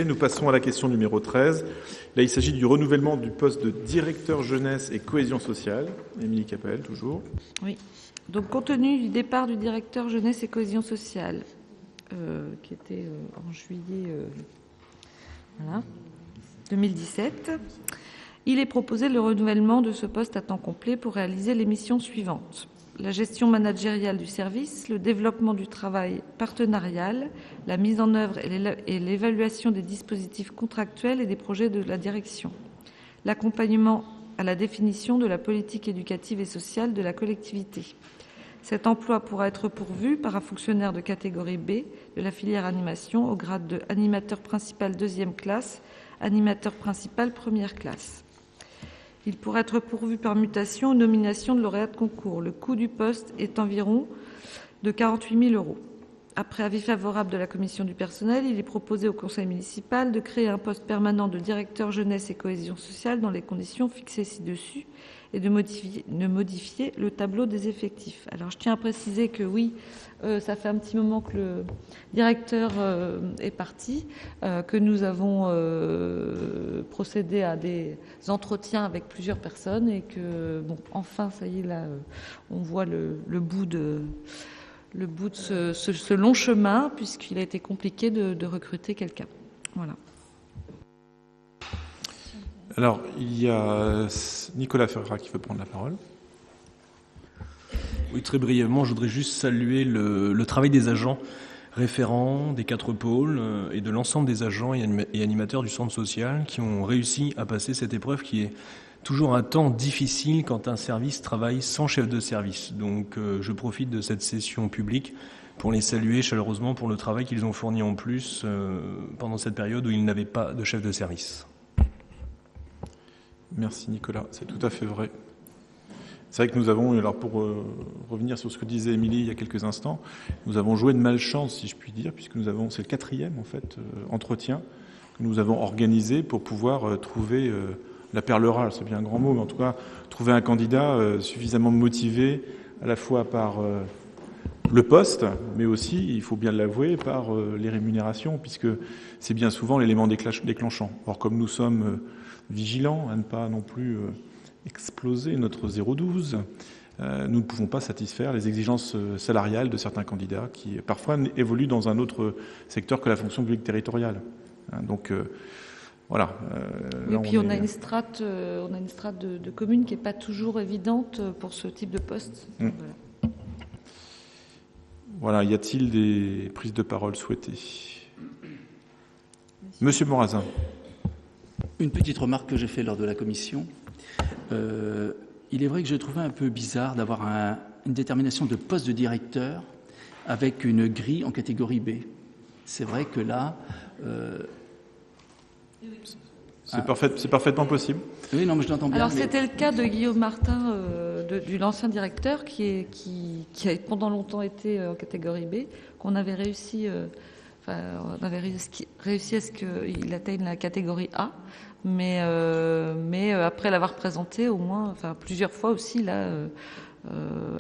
Nous passons à la question numéro 13. Là, il s'agit du renouvellement du poste de directeur jeunesse et cohésion sociale. Émilie Capel, toujours. Oui. Donc, compte tenu du départ du directeur jeunesse et cohésion sociale, qui était en juillet 2017, il est proposé le renouvellement de ce poste à temps complet pour réaliser les missions suivantes: la gestion managériale du service, le développement du travail partenarial, la mise en œuvre et l'évaluation des dispositifs contractuels et des projets de la direction, l'accompagnement à la définition de la politique éducative et sociale de la collectivité. Cet emploi pourra être pourvu par un fonctionnaire de catégorie B de la filière animation au grade de animateur principal 2e classe, animateur principal 1re classe. Il pourrait être pourvu par mutation ou nomination de lauréat de concours. Le coût du poste est environ de 48 000 €. Après avis favorable de la commission du personnel, il est proposé au conseil municipal de créer un poste permanent de directeur jeunesse et cohésion sociale dans les conditions fixées ci-dessus et de modifier le tableau des effectifs. Alors, je tiens à préciser que oui, ça fait un petit moment que le directeur est parti, que nous avons procédé à des entretiens avec plusieurs personnes et que, bon, enfin, ça y est, là, on voit le bout de ce long chemin, puisqu'il a été compliqué de recruter quelqu'un. Voilà. Alors, il y a Nicolas Ferrat qui veut prendre la parole. Oui, très brièvement, je voudrais juste saluer le travail des agents référents des 4 pôles et de l'ensemble des agents et animateurs du centre social qui ont réussi à passer cette épreuve qui est toujours un temps difficile quand un service travaille sans chef de service. Donc je profite de cette session publique pour les saluer chaleureusement pour le travail qu'ils ont fourni en plus pendant cette période où ils n'avaient pas de chef de service. Merci Nicolas, c'est tout à fait vrai. C'est vrai que nous avons, alors pour revenir sur ce que disait Émilie il y a quelques instants, nous avons joué de malchance, si je puis dire, puisque c'est le 4e en fait entretien que nous avons organisé pour pouvoir trouver la perle rare, c'est bien un grand mot, mais en tout cas trouver un candidat suffisamment motivé à la fois par le poste, mais aussi, il faut bien l'avouer, par les rémunérations, puisque c'est bien souvent l'élément déclenchant. Or, comme nous sommes vigilants à ne pas non plus exploser notre 0,12, nous ne pouvons pas satisfaire les exigences salariales de certains candidats qui parfois évoluent dans un autre secteur que la fonction publique territoriale. Donc voilà. Et puis on a une strate de communes qui n'est pas toujours évidente pour ce type de poste. Voilà, y a-t-il des prises de parole souhaitées? Monsieur Morazin. Une petite remarque que j'ai faite lors de la commission. Il est vrai que j'ai trouvé un peu bizarre d'avoir une détermination de poste de directeur avec une grille en catégorie B. C'est vrai que là... C'est parfaitement possible. Oui, non, mais je l'entends bien. Alors, c'était le cas de Guillaume Martin, de l'ancien directeur, qui a pendant longtemps été en catégorie B, qu'on avait réussi... on avait réussi à ce qu'il atteigne la catégorie A, mais après l'avoir présenté au moins, plusieurs fois aussi là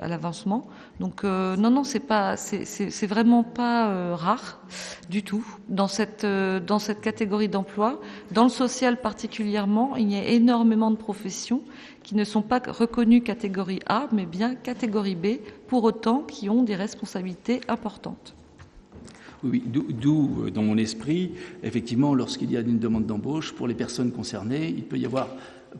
à l'avancement. Donc non, c'est vraiment pas rare du tout dans cette catégorie d'emploi. Dans le social particulièrement, il y a énormément de professions qui ne sont pas reconnues catégorie A, mais bien catégorie B, pour autant qui ont des responsabilités importantes. Oui, d'où, dans mon esprit, effectivement, lorsqu'il y a une demande d'embauche, pour les personnes concernées, il peut y avoir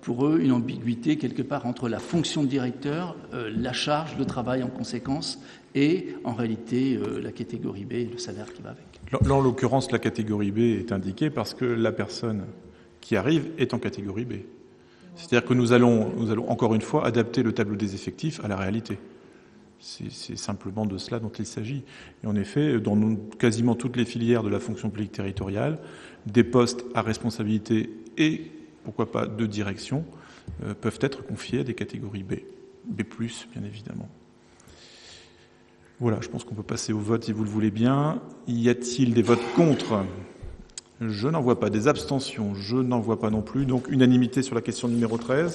pour eux une ambiguïté quelque part entre la fonction de directeur, la charge de travail en conséquence, et en réalité la catégorie B et le salaire qui va avec. Là, en l'occurrence, la catégorie B est indiquée parce que la personne qui arrive est en catégorie B. C'est-à-dire que nous allons encore une fois adapter le tableau des effectifs à la réalité. C'est simplement de cela dont il s'agit. Et en effet, dans quasiment toutes les filières de la fonction publique territoriale, des postes à responsabilité et, pourquoi pas, de direction peuvent être confiés à des catégories B. B+, bien évidemment. Voilà, je pense qu'on peut passer au vote si vous le voulez bien. Y a-t-il des votes contre? Je n'en vois pas. Des abstentions? Je n'en vois pas non plus. Donc, unanimité sur la question numéro 13.